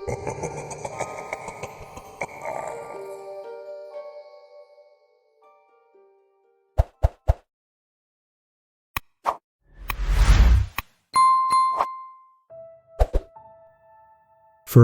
For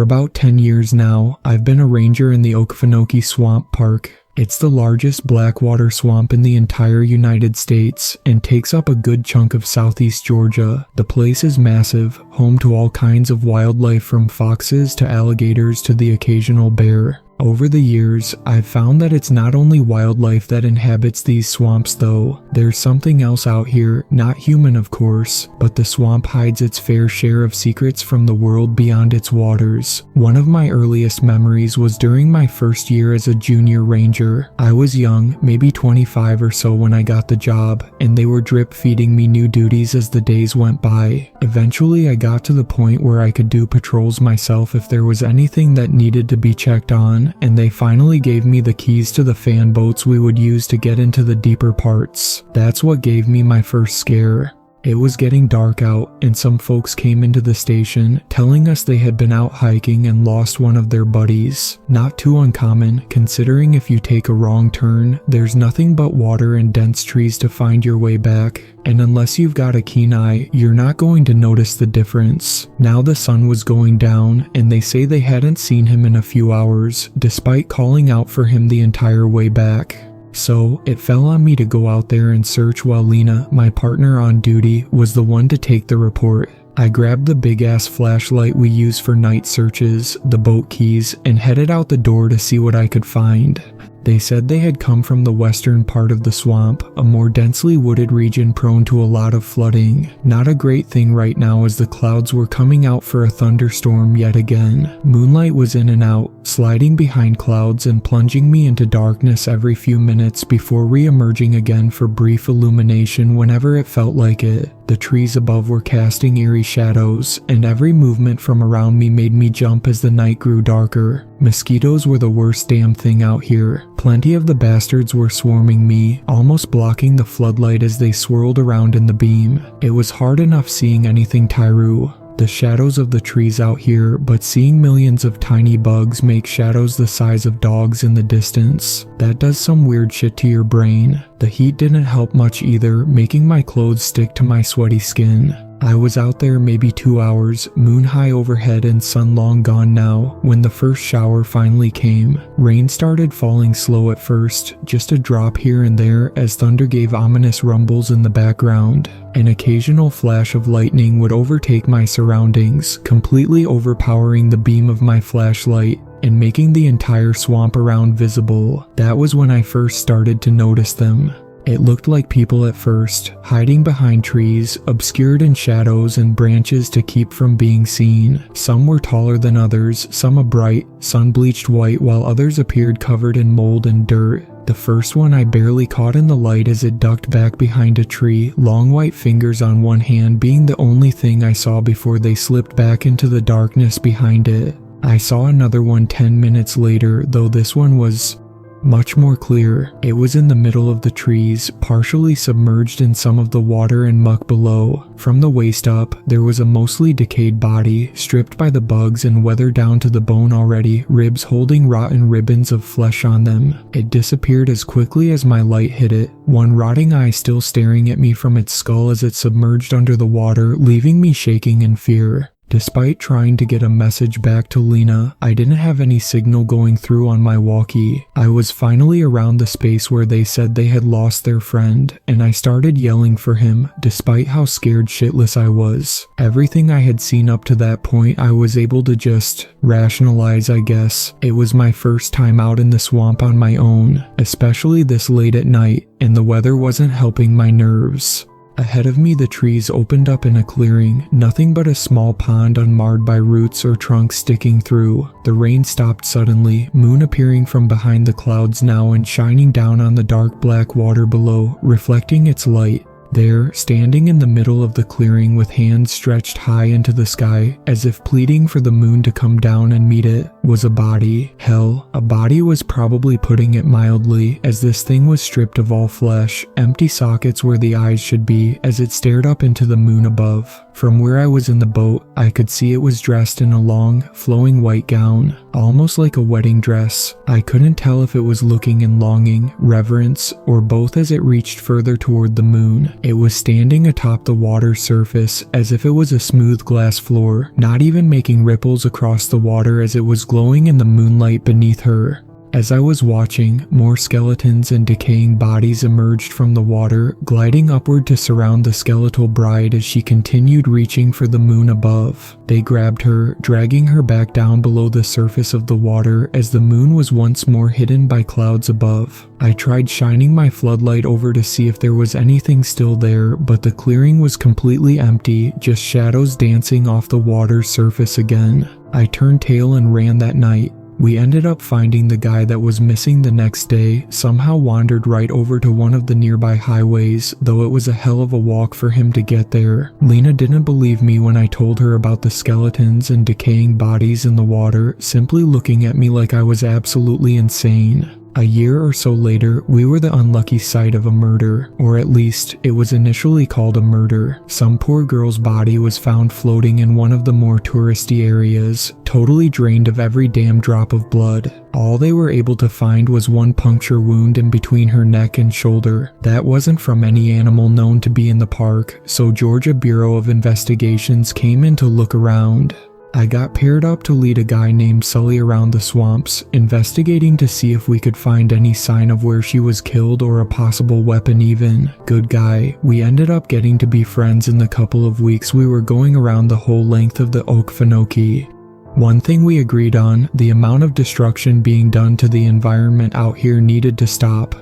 about 10 years now, I've been a ranger in the Okefenokee Swamp Park. It's the largest blackwater swamp in the entire United States and takes up a good chunk of southeast Georgia. The place is massive, home to all kinds of wildlife from foxes to alligators to the occasional bear. Over the years, I've found that it's not only wildlife that inhabits these swamps though. There's something else out here, not human of course, but the swamp hides its fair share of secrets from the world beyond its waters. One of my earliest memories was during my first year as a junior ranger. I was young, maybe 25 or so when I got the job, and they were drip feeding me new duties as the days went by. Eventually I got to the point where I could do patrols myself if there was anything that needed to be checked on, and they finally gave me the keys to the fan boats we would use to get into the deeper parts. That's what gave me my first scare. It was getting dark out, and some folks came into the station telling us they had been out hiking and lost one of their buddies. Not too uncommon, considering if you take a wrong turn, there's nothing but water and dense trees to find your way back. And unless you've got a keen eye, you're not going to notice the difference. Now the sun was going down, and they say they hadn't seen him in a few hours, despite calling out for him the entire way back. So, it fell on me to go out there and search while Lena, my partner on duty, was the one to take the report. I grabbed the big-ass flashlight we use for night searches, the boat keys, and headed out the door to see what I could find. They said they had come from the western part of the swamp, a more densely wooded region prone to a lot of flooding. Not a great thing right now as the clouds were coming out for a thunderstorm yet again. Moonlight was in and out, sliding behind clouds and plunging me into darkness every few minutes before re-emerging again for brief illumination whenever it felt like it. The trees above were casting eerie shadows, and every movement from around me made me jump as the night grew darker. Mosquitoes were the worst damn thing out here. Plenty of the bastards were swarming me, almost blocking the floodlight as they swirled around in the beam. It was hard enough seeing anything Tyru. The shadows of the trees out here, but seeing millions of tiny bugs make shadows the size of dogs in the distance. That does some weird shit to your brain. The heat didn't help much either, making my clothes stick to my sweaty skin. I was out there maybe 2 hours, moon high overhead and sun long gone now, when the first shower finally came. Rain started falling slow at first, just a drop here and there as thunder gave ominous rumbles in the background. An occasional flash of lightning would overtake my surroundings, completely overpowering the beam of my flashlight and making the entire swamp around visible. That was when I first started to notice them. It looked like people at first, hiding behind trees, obscured in shadows and branches to keep from being seen. Some were taller than others, some a bright, sun-bleached white, while others appeared covered in mold and dirt. The first one I barely caught in the light as it ducked back behind a tree, long white fingers on one hand being the only thing I saw before they slipped back into the darkness behind it. I saw another one 10 minutes later, though this one was much more clear. It was in the middle of the trees, partially submerged in some of the water and muck below. From the waist up, there was a mostly decayed body, stripped by the bugs and weathered down to the bone already, ribs holding rotten ribbons of flesh on them. It disappeared as quickly as my light hit it, one rotting eye still staring at me from its skull as it submerged under the water, leaving me shaking in fear. Despite trying to get a message back to Lena, I didn't have any signal going through on my walkie. I was finally around the space where they said they had lost their friend, and I started yelling for him, despite how scared shitless I was. Everything I had seen up to that point I was able to just rationalize, I guess. It was my first time out in the swamp on my own, especially this late at night, and the weather wasn't helping my nerves. Ahead of me the trees opened up in a clearing, nothing but a small pond unmarred by roots or trunks sticking through. The rain stopped suddenly, moon appearing from behind the clouds now and shining down on the dark black water below, reflecting its light. There, standing in the middle of the clearing with hands stretched high into the sky, as if pleading for the moon to come down and meet it, was a body. Hell, a body was probably putting it mildly, as this thing was stripped of all flesh, empty sockets where the eyes should be, as it stared up into the moon above. From where I was in the boat, I could see it was dressed in a long, flowing white gown, almost like a wedding dress. I couldn't tell if it was looking in longing, reverence, or both as it reached further toward the moon. It was standing atop the water's surface as if it was a smooth glass floor, not even making ripples across the water as it was glowing in the moonlight beneath her. As I was watching, more skeletons and decaying bodies emerged from the water, gliding upward to surround the skeletal bride as she continued reaching for the moon above. They grabbed her, dragging her back down below the surface of the water as the moon was once more hidden by clouds above. I tried shining my floodlight over to see if there was anything still there, but the clearing was completely empty, just shadows dancing off the water's surface again. I turned tail and ran that night. We ended up finding the guy that was missing the next day, somehow wandered right over to one of the nearby highways, though it was a hell of a walk for him to get there. Lena didn't believe me when I told her about the skeletons and decaying bodies in the water, simply looking at me like I was absolutely insane. A year or so later, we were the unlucky site of a murder, or at least, it was initially called a murder. Some poor girl's body was found floating in one of the more touristy areas, totally drained of every damn drop of blood. All they were able to find was one puncture wound in between her neck and shoulder. That wasn't from any animal known to be in the park, so Georgia Bureau of Investigations came in to look around. I got paired up to lead a guy named Sully around the swamps, investigating to see if we could find any sign of where she was killed or a possible weapon even. Good guy. We ended up getting to be friends in the couple of weeks we were going around the whole length of the Okefenokee. One thing we agreed on, the amount of destruction being done to the environment out here needed to stop.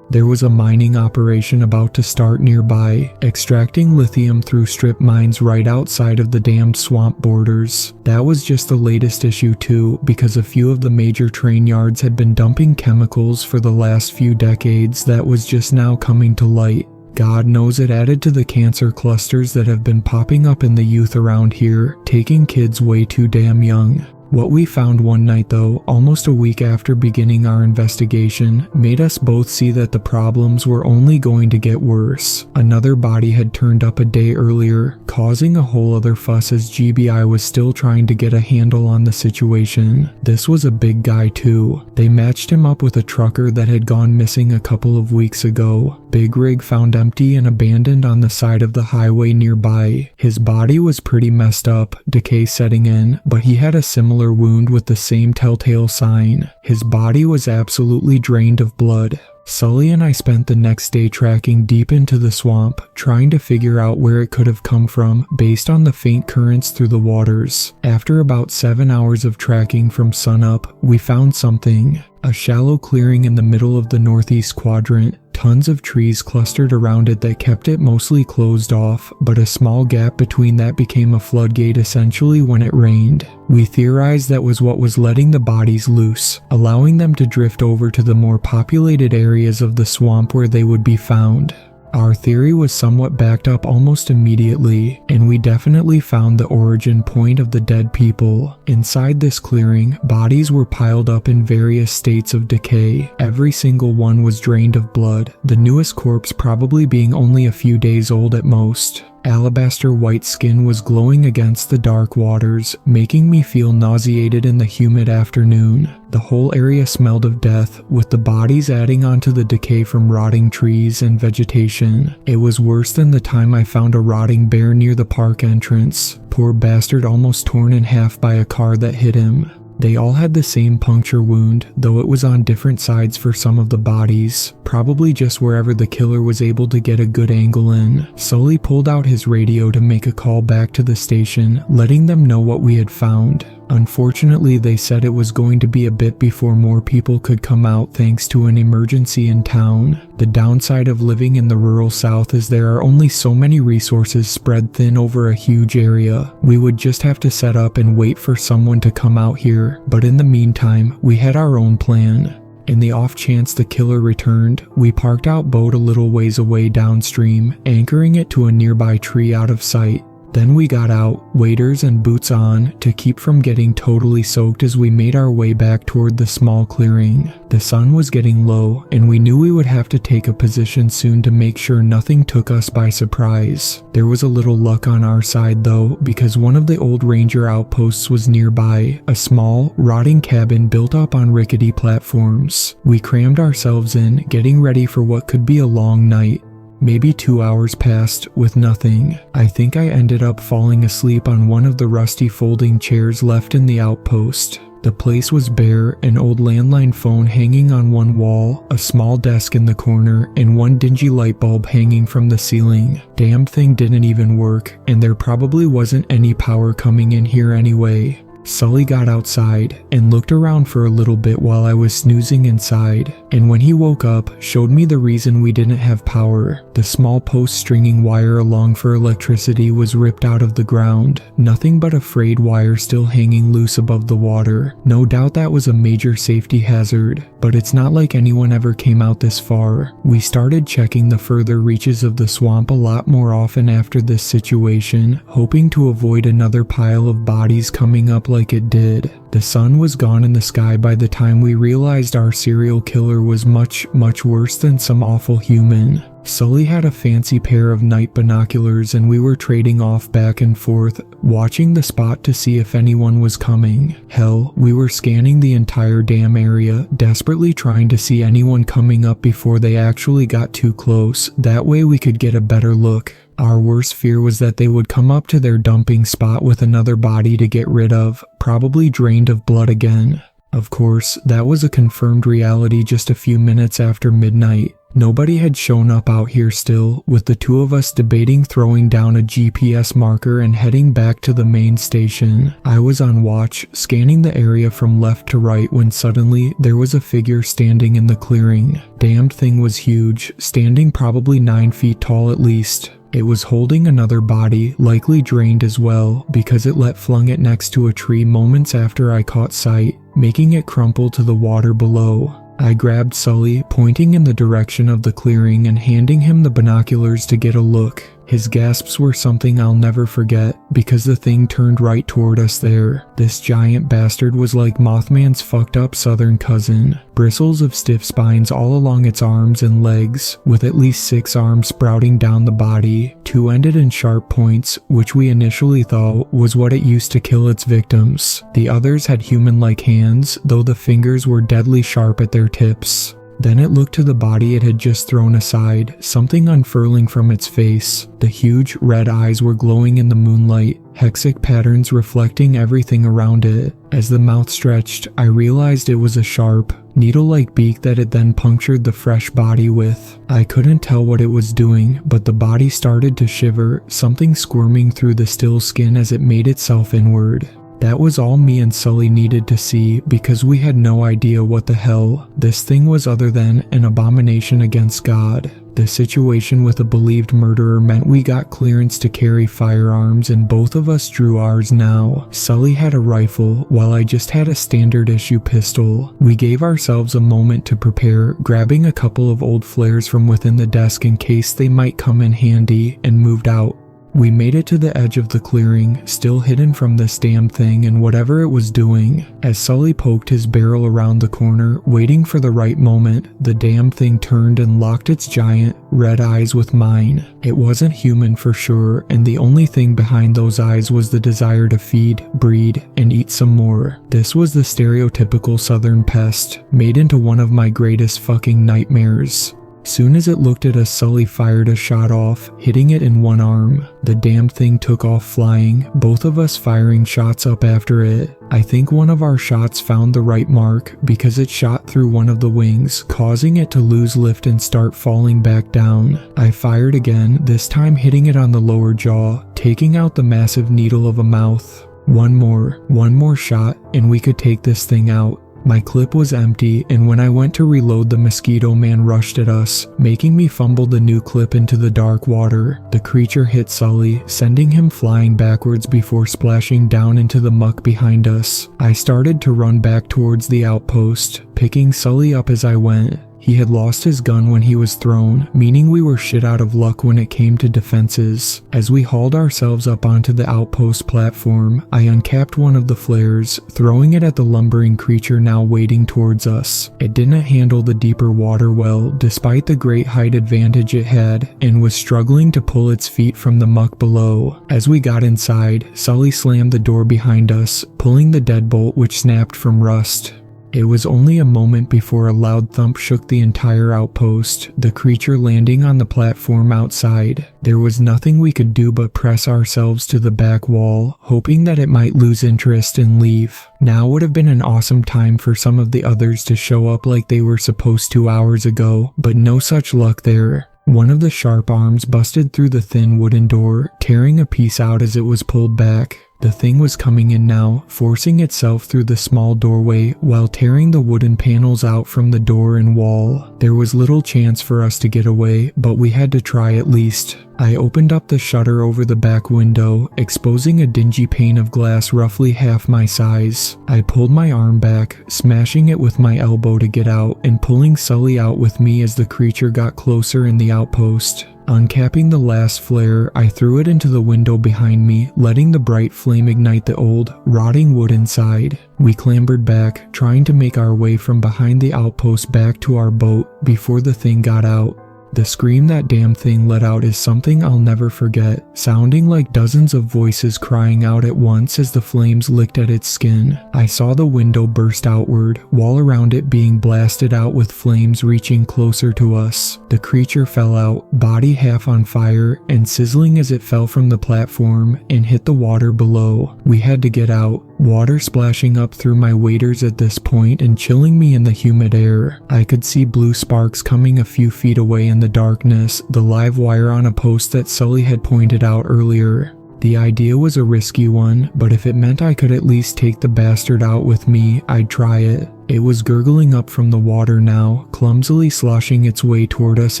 There was a mining operation about to start nearby, extracting lithium through strip mines right outside of the damned swamp borders. That was just the latest issue too, because a few of the major train yards had been dumping chemicals for the last few decades that was just now coming to light. God knows it added to the cancer clusters that have been popping up in the youth around here, taking kids way too damn young. What we found one night though, almost a week after beginning our investigation, made us both see that the problems were only going to get worse. Another body had turned up a day earlier, causing a whole other fuss as GBI was still trying to get a handle on the situation. This was a big guy too. They matched him up with a trucker that had gone missing a couple of weeks ago. Big rig found empty and abandoned on the side of the highway nearby. His body was pretty messed up, decay setting in, but he had a similar wound with the same telltale sign. His body was absolutely drained of blood. Sully and I spent the next day tracking deep into the swamp, trying to figure out where it could have come from based on the faint currents through the waters. After about 7 hours of tracking from sunup, we found something. A shallow clearing in the middle of the northeast quadrant, tons of trees clustered around it that kept it mostly closed off, but a small gap between that became a floodgate essentially when it rained. We theorized that was what was letting the bodies loose, allowing them to drift over to the more populated areas of the swamp where they would be found. Our theory was somewhat backed up almost immediately, and we definitely found the origin point of the dead people. Inside this clearing, bodies were piled up in various states of decay. Every single one was drained of blood, the newest corpse probably being only a few days old at most. Alabaster white skin was glowing against the dark waters, making me feel nauseated in the humid afternoon. The whole area smelled of death, with the bodies adding onto the decay from rotting trees and vegetation. It was worse than the time I found a rotting bear near the park entrance. Poor bastard almost torn in half by a car that hit him. They all had the same puncture wound, though it was on different sides for some of the bodies, probably just wherever the killer was able to get a good angle in. Sully pulled out his radio to make a call back to the station, letting them know what we had found. Unfortunately, they said it was going to be a bit before more people could come out thanks to an emergency in town. The downside of living in the rural South is there are only so many resources spread thin over a huge area. We would just have to set up and wait for someone to come out here, but in the meantime, we had our own plan. In the off chance the killer returned, we parked our boat a little ways away downstream, anchoring it to a nearby tree out of sight. Then we got out, waders and boots on, to keep from getting totally soaked as we made our way back toward the small clearing. The sun was getting low, and we knew we would have to take a position soon to make sure nothing took us by surprise. There was a little luck on our side though, because one of the old ranger outposts was nearby, a small, rotting cabin built up on rickety platforms. We crammed ourselves in, getting ready for what could be a long night. Maybe 2 hours passed with nothing. I think I ended up falling asleep on one of the rusty folding chairs left in the outpost. The place was bare, an old landline phone hanging on one wall, a small desk in the corner, and one dingy light bulb hanging from the ceiling. Damn thing didn't even work, and there probably wasn't any power coming in here anyway. Sully got outside and looked around for a little bit while I was snoozing inside, and when he woke up, showed me the reason we didn't have power. The small post stringing wire along for electricity was ripped out of the ground, nothing but a frayed wire still hanging loose above the water. No doubt that was a major safety hazard, but it's not like anyone ever came out this far. We started checking the further reaches of the swamp a lot more often after this situation, hoping to avoid another pile of bodies coming up like it did. The sun was gone in the sky by the time we realized our serial killer was much worse than some awful human. Sully had a fancy pair of night binoculars and we were trading off back and forth, watching the spot to see if anyone was coming. Hell, we were scanning the entire damn area, desperately trying to see anyone coming up before they actually got too close. That way we could get a better look. Our worst fear was that they would come up to their dumping spot with another body to get rid of, probably drained of blood again. Of course, that was a confirmed reality just a few minutes after midnight. Nobody had shown up out here still, with the two of us debating throwing down a GPS marker and heading back to the main station. I was on watch, scanning the area from left to right when suddenly there was a figure standing in the clearing. Damned thing was huge, standing probably 9 feet tall at least. It was holding another body, likely drained as well, because it flung it next to a tree moments after I caught sight, making it crumple to the water below. I grabbed Sully, pointing in the direction of the clearing and handing him the binoculars to get a look. His gasps were something I'll never forget, because the thing turned right toward us there. This giant bastard was like Mothman's fucked up southern cousin. Bristles of stiff spines all along its arms and legs, with at least 6 arms sprouting down the body. 2 ended in sharp points, which we initially thought was what it used to kill its victims. The others had human-like hands, though the fingers were deadly sharp at their tips. Then it looked to the body it had just thrown aside, something unfurling from its face. The huge, red eyes were glowing in the moonlight, hexic patterns reflecting everything around it. As the mouth stretched, I realized it was a sharp, needle-like beak that it then punctured the fresh body with. I couldn't tell what it was doing, but the body started to shiver, something squirming through the still skin as it made itself inward. That was all me and Sully needed to see, because we had no idea what the hell this thing was other than an abomination against God. The situation with a believed murderer meant we got clearance to carry firearms, and both of us drew ours now. Sully had a rifle, while I just had a standard issue pistol. We gave ourselves a moment to prepare, grabbing a couple of old flares from within the desk in case they might come in handy, and moved out. We made it to the edge of the clearing, still hidden from this damn thing and whatever it was doing. As Sully poked his barrel around the corner, waiting for the right moment, the damn thing turned and locked its giant, red eyes with mine. It wasn't human for sure, and the only thing behind those eyes was the desire to feed, breed, and eat some more. This was the stereotypical southern pest, made into one of my greatest fucking nightmares. Soon as it looked at us, Sully fired a shot off, hitting it in one arm. The damn thing took off flying, both of us firing shots up after it. I think one of our shots found the right mark, because it shot through one of the wings, causing it to lose lift and start falling back down. I fired again, this time hitting it on the lower jaw, taking out the massive needle of a mouth. One more shot, and we could take this thing out. My clip was empty, and when I went to reload, the mosquito man rushed at us, making me fumble the new clip into the dark water. The creature hit Sully, sending him flying backwards before splashing down into the muck behind us. I started to run back towards the outpost, picking Sully up as I went. He had lost his gun when he was thrown, meaning we were shit out of luck when it came to defenses. As we hauled ourselves up onto the outpost platform, I uncapped one of the flares, throwing it at the lumbering creature now wading towards us. It didn't handle the deeper water well, despite the great height advantage it had, and was struggling to pull its feet from the muck below. As we got inside, Sully slammed the door behind us, pulling the deadbolt which snapped from rust. It was only a moment before a loud thump shook the entire outpost, the creature landing on the platform outside. There was nothing we could do but press ourselves to the back wall, hoping that it might lose interest and leave. Now would have been an awesome time for some of the others to show up like they were supposed to hours ago, but no such luck there. One of the sharp arms busted through the thin wooden door, tearing a piece out as it was pulled back. The thing was coming in now, forcing itself through the small doorway while tearing the wooden panels out from the door and wall. There was little chance for us to get away, but we had to try at least. I opened up the shutter over the back window, exposing a dingy pane of glass roughly half my size. I pulled my arm back, smashing it with my elbow to get out, and pulling Sully out with me as the creature got closer in the outpost. Uncapping the last flare, I threw it into the window behind me, letting the bright flame ignite the old, rotting wood inside. We clambered back, trying to make our way from behind the outpost back to our boat before the thing got out. The scream that damn thing let out is something I'll never forget, sounding like dozens of voices crying out at once as the flames licked at its skin. I saw the window burst outward, wall around it being blasted out with flames reaching closer to us. The creature fell out, body half on fire and sizzling as it fell from the platform and hit the water below. We had to get out, water splashing up through my waders at this point and chilling me in the humid air. I could see blue sparks coming a few feet away in the darkness, the live wire on a post that Sully had pointed out earlier. The idea was a risky one, but if it meant I could at least take the bastard out with me, I'd try it. It was gurgling up from the water now, clumsily sloshing its way toward us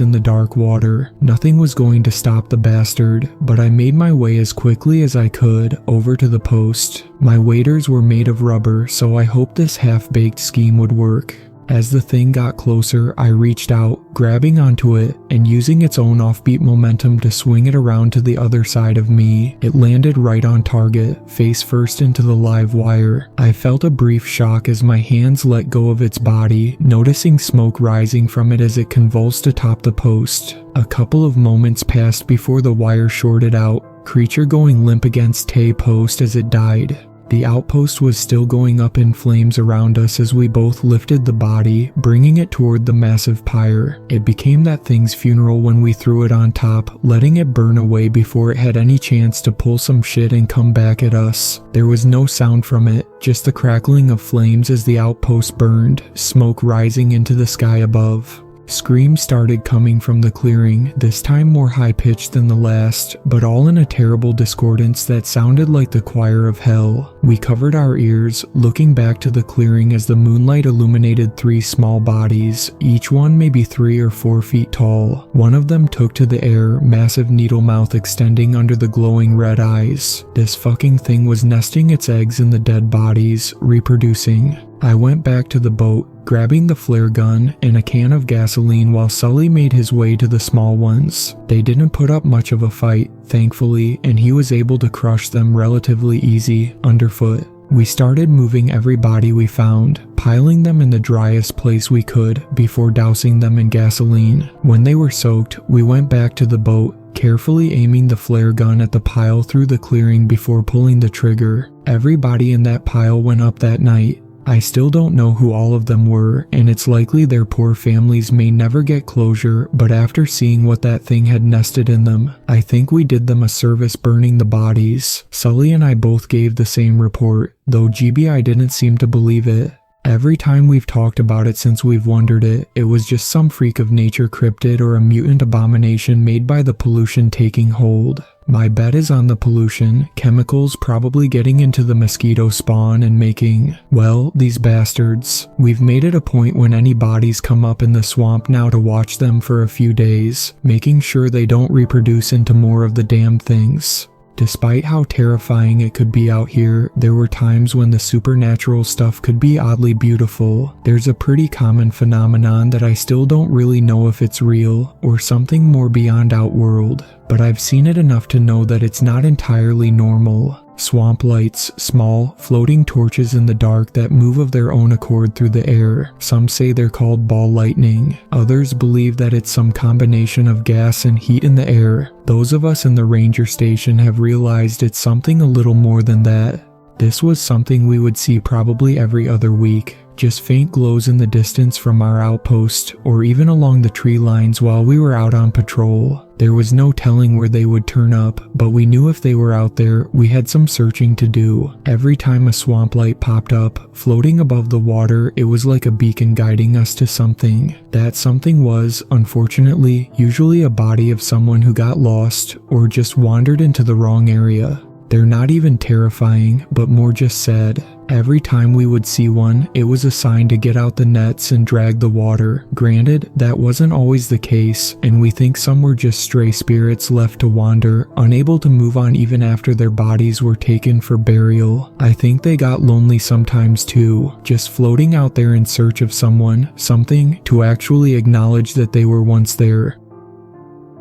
in the dark water. Nothing was going to stop the bastard, but I made my way as quickly as I could over to the post. My waders were made of rubber, so I hoped this half-baked scheme would work. As the thing got closer, I reached out, grabbing onto it, and using its own offbeat momentum to swing it around to the other side of me. It landed right on target, face first into the live wire. I felt a brief shock as my hands let go of its body, noticing smoke rising from it as it convulsed atop the post. A couple of moments passed before the wire shorted out, creature going limp against Tay post as it died. The outpost was still going up in flames around us as we both lifted the body, bringing it toward the massive pyre. It became that thing's funeral when we threw it on top, letting it burn away before it had any chance to pull some shit and come back at us. There was no sound from it, just the crackling of flames as the outpost burned, smoke rising into the sky above. Screams started coming from the clearing, this time more high-pitched than the last, but all in a terrible discordance that sounded like the choir of hell. We covered our ears, looking back to the clearing as the moonlight illuminated 3 small bodies, each one maybe 3 or 4 feet tall. One of them took to the air, massive needle mouth extending under the glowing red eyes. This fucking thing was nesting its eggs in the dead bodies, reproducing. I went back to the boat, grabbing the flare gun and a can of gasoline while Sully made his way to the small ones. They didn't put up much of a fight, thankfully, and he was able to crush them relatively easy, underfoot. We started moving every body we found, piling them in the driest place we could before dousing them in gasoline. When they were soaked, we went back to the boat, carefully aiming the flare gun at the pile through the clearing before pulling the trigger. Every body in that pile went up that night. I still don't know who all of them were, and it's likely their poor families may never get closure, but after seeing what that thing had nested in them, I think we did them a service burning the bodies. Sully and I both gave the same report, though GBI didn't seem to believe it. Every time we've talked about it since we've wondered it, it was just some freak of nature cryptid or a mutant abomination made by the pollution taking hold. My bet is on the pollution, chemicals probably getting into the mosquito spawn and making, well, these bastards. We've made it a point when any bodies come up in the swamp now to watch them for a few days, making sure they don't reproduce into more of the damn things. Despite how terrifying it could be out here, there were times when the supernatural stuff could be oddly beautiful. There's a pretty common phenomenon that I still don't really know if it's real or something more beyond Outworld, but I've seen it enough to know that it's not entirely normal. Swamp lights, small, floating torches in the dark that move of their own accord through the air. Some say they're called ball lightning. Others believe that it's some combination of gas and heat in the air. Those of us in the ranger station have realized it's something a little more than that. This was something we would see probably every other week. Just faint glows in the distance from our outpost, or even along the tree lines while we were out on patrol. There was no telling where they would turn up, but we knew if they were out there, we had some searching to do. Every time a swamp light popped up, floating above the water, it was like a beacon guiding us to something. That something was, unfortunately, usually a body of someone who got lost, or just wandered into the wrong area. They're not even terrifying, but more just sad. Every time we would see one, it was a sign to get out the nets and drag the water. Granted, that wasn't always the case, and we think some were just stray spirits left to wander, unable to move on even after their bodies were taken for burial. I think they got lonely sometimes too, just floating out there in search of someone, something, to actually acknowledge that they were once there.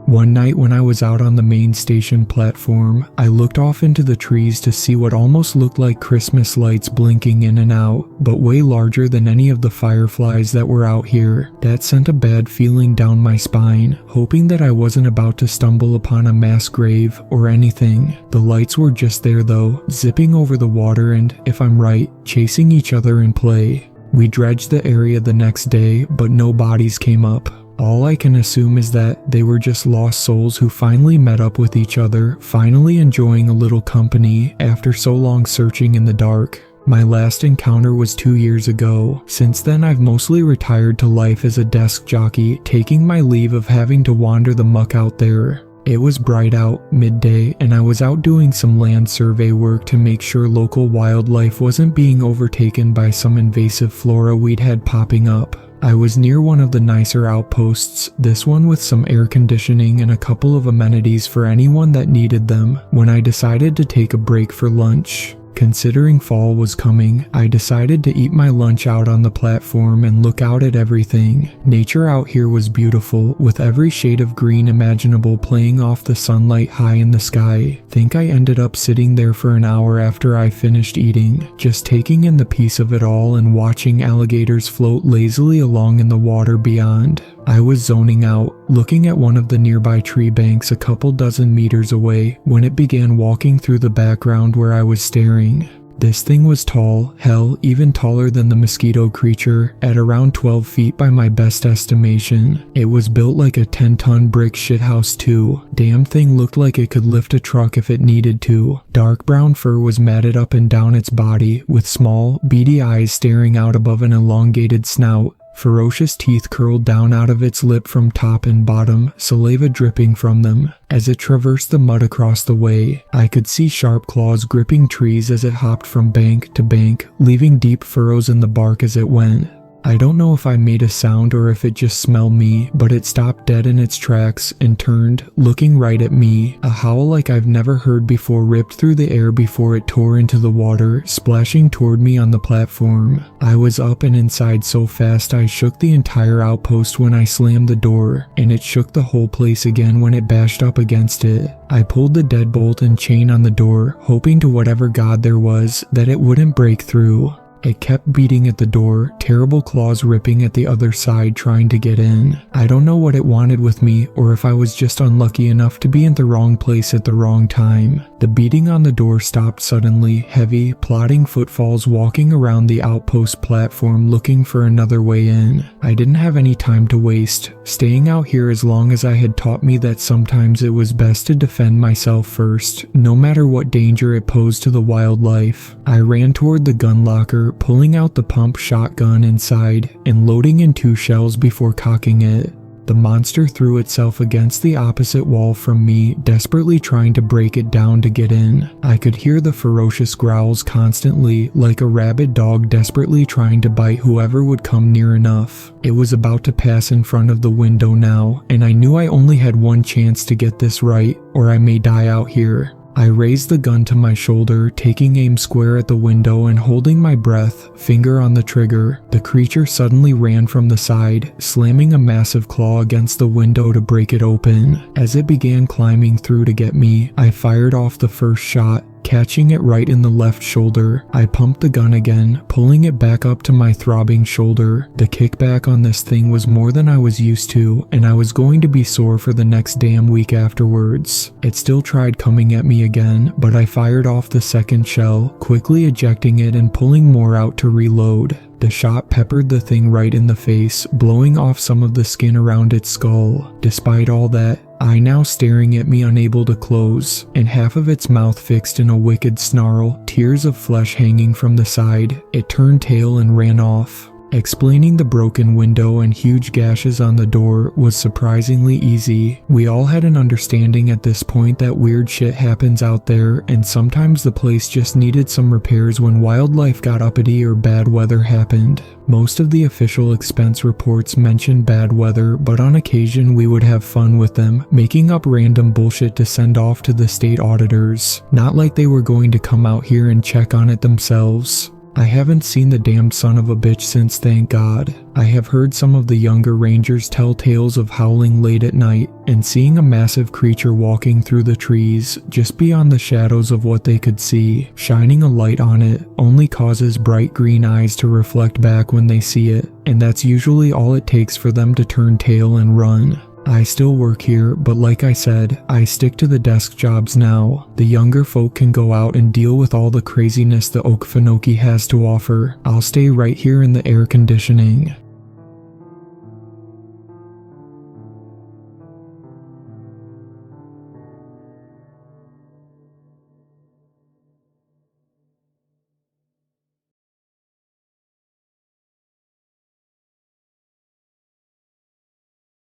One night when I was out on the main station platform, I looked off into the trees to see what almost looked like Christmas lights blinking in and out, but way larger than any of the fireflies that were out here. That sent a bad feeling down my spine, hoping that I wasn't about to stumble upon a mass grave or anything. The lights were just there though, zipping over the water and, if I'm right, chasing each other in play. We dredged the area the next day, but no bodies came up. All I can assume is that they were just lost souls who finally met up with each other, finally enjoying a little company after so long searching in the dark. My last encounter was 2 years ago. Since then I've mostly retired to life as a desk jockey, taking my leave of having to wander the muck out there. It was bright out, midday, and I was out doing some land survey work to make sure local wildlife wasn't being overtaken by some invasive flora we'd had popping up. I was near one of the nicer outposts, this one with some air conditioning and a couple of amenities for anyone that needed them, when I decided to take a break for lunch. Considering fall was coming, I decided to eat my lunch out on the platform and look out at everything. Nature out here was beautiful, with every shade of green imaginable playing off the sunlight high in the sky. Think I ended up sitting there for an hour after I finished eating, just taking in the peace of it all and watching alligators float lazily along in the water beyond. I was zoning out, looking at one of the nearby tree banks a couple dozen meters away, when it began walking through the background where I was staring. This thing was tall, hell, even taller than the mosquito creature, at around 12 feet by my best estimation. It was built like a 10-ton brick shithouse too. Damn thing looked like it could lift a truck if it needed to. Dark brown fur was matted up and down its body, with small, beady eyes staring out above an elongated snout. Ferocious teeth curled down out of its lip from top and bottom, saliva dripping from them. As it traversed the mud across the way, I could see sharp claws gripping trees as it hopped from bank to bank, leaving deep furrows in the bark as it went. I don't know if I made a sound or if it just smelled me, but it stopped dead in its tracks and turned, looking right at me. A howl like I've never heard before ripped through the air before it tore into the water, splashing toward me on the platform. I was up and inside so fast I shook the entire outpost when I slammed the door, and it shook the whole place again when it bashed up against it. I pulled the deadbolt and chain on the door, hoping to whatever god there was that it wouldn't break through. It kept beating at the door, terrible claws ripping at the other side trying to get in. I don't know what it wanted with me or if I was just unlucky enough to be in the wrong place at the wrong time. The beating on the door stopped suddenly, heavy, plodding footfalls walking around the outpost platform looking for another way in. I didn't have any time to waste, staying out here as long as I had taught me that sometimes it was best to defend myself first, no matter what danger it posed to the wildlife. I ran toward the gun locker, pulling out the pump shotgun inside and loading in 2 shells before cocking it. The monster threw itself against the opposite wall from me, desperately trying to break it down to get in. I could hear the ferocious growls constantly, like a rabid dog desperately trying to bite whoever would come near enough. It was about to pass in front of the window now, and I knew I only had one chance to get this right, or I may die out here. I raised the gun to my shoulder, taking aim square at the window and holding my breath, finger on the trigger. The creature suddenly ran from the side, slamming a massive claw against the window to break it open. As it began climbing through to get me, I fired off the first shot, catching it right in the left shoulder. I pumped the gun again, pulling it back up to my throbbing shoulder. The kickback on this thing was more than I was used to, and I was going to be sore for the next damn week afterwards. It still tried coming at me again, but I fired off the second shell, quickly ejecting it and pulling more out to reload. The shot peppered the thing right in the face, blowing off some of the skin around its skull. Despite all that, eye now staring at me unable to close, and half of its mouth fixed in a wicked snarl, tears of flesh hanging from the side, it turned tail and ran off. Explaining the broken window and huge gashes on the door was surprisingly easy. We all had an understanding at this point that weird shit happens out there, and sometimes the place just needed some repairs when wildlife got uppity or bad weather happened. Most of the official expense reports mentioned bad weather, but on occasion we would have fun with them, making up random bullshit to send off to the state auditors. Not like they were going to come out here and check on it themselves. I haven't seen the damned son of a bitch since, thank God. I have heard some of the younger rangers tell tales of howling late at night and seeing a massive creature walking through the trees just beyond the shadows of what they could see. Shining a light on it only causes bright green eyes to reflect back when they see it, and that's usually all it takes for them to turn tail and run. I still work here, but like I said, I stick to the desk jobs now. The younger folk can go out and deal with all the craziness the Okefenokee has to offer. I'll stay right here in the air conditioning.